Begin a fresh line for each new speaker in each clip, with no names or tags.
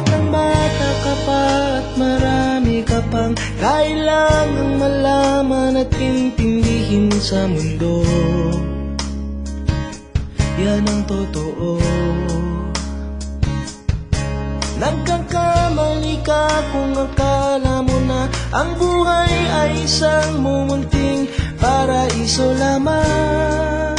Batang bata ka pa at marami ka pang kailangang malaman at intindihin sa mundo. Yan ang totoo. Nagkakamali ka kung akala mo na ang buhay ay isang mumunting paraiso lamang.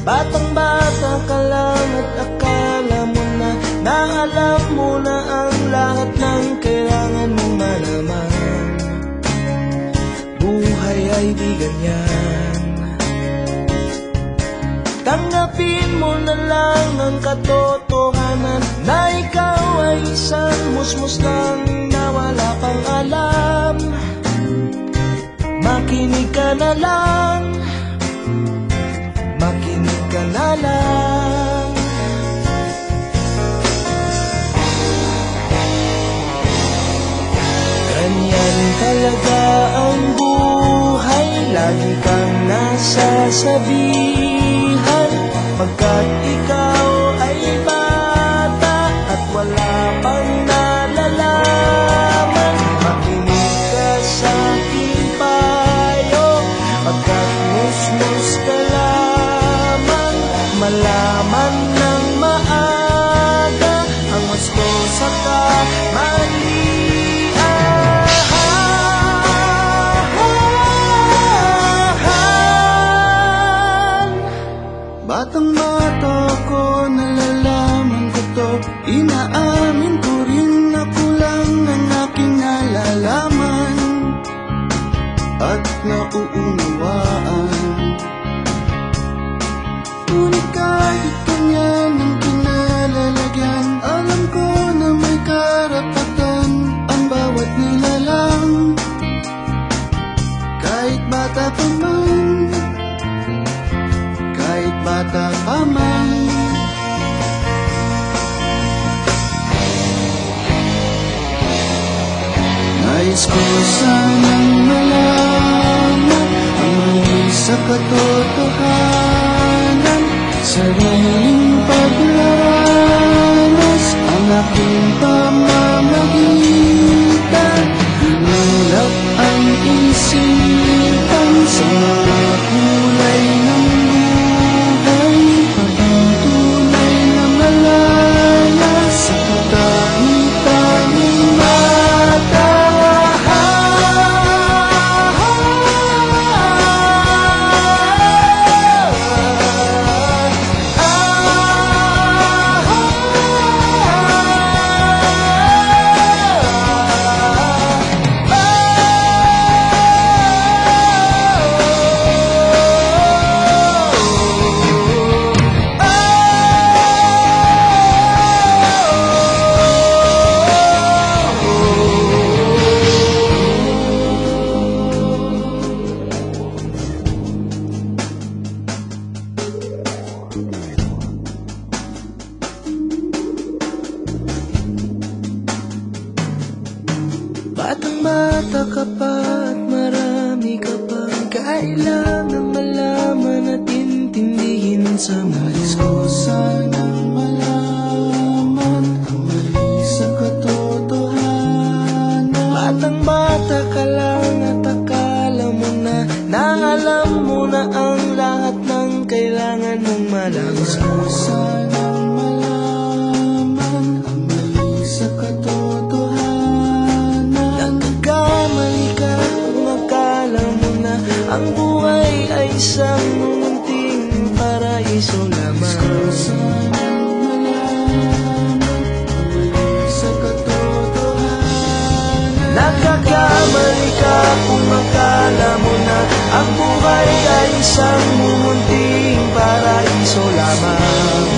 Batang-bata ka lang at akala mo na alam mo na ang lahat ng kailangan mong malaman. Buhay ay di ganyan. Tanggapin mo na lang ang katotohanan na ikaw ay isang musmus lang na wala pang alam. Makinig ka na lang, makinig ka na lang. Ganyan talaga ang buhay, lagi kang nasasabihan. Pagkat ikaw ay bata at wala pang nalalaman, makinig ka sa aking payo. Pagkat musmus ka lamang, malaman ng maaga ang gusto sa kamalian. Batang-bata ko, nalalaman ko to, inaamin ko rin na kulang ang aking nalalaman at nauunawaan. Ngunit kahit ganyan ang pinalalagyan, alam ko na may karapatan ang bawat nilalang. Kahit bata pa man, kahit bata pa man. Nais ko sanang malaman ang mali sa katotohanan, sariling paglaranas ang aking pamamagitan. Inulap ang isipan sa mga kulay ng Batang-bata ka pa at marami ka pang kailangang malaman at intindihin sa nais ko sanang malaman ang mali sa katotohanan. Batang-bata ka lang at akala mo na alam mo na ang lahat ng kailangan mong malaman. Nais ko sanang malaman ang mali sa katotohanan. Ang buhay ay isang munting paraiso lamang. Nagkakamali ka kung akala mo na ang buhay ay isang munting paraiso lamang.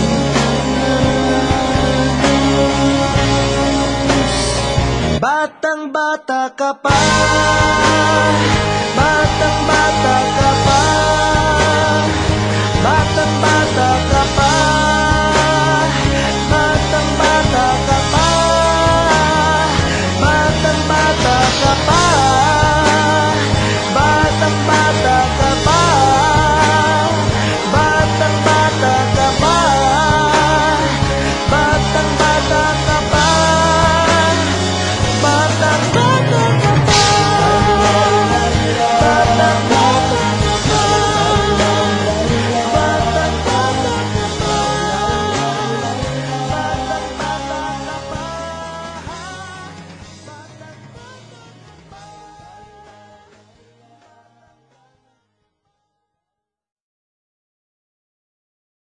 Batang-bata ka pa, batang-bata ka pa, batang-bata ka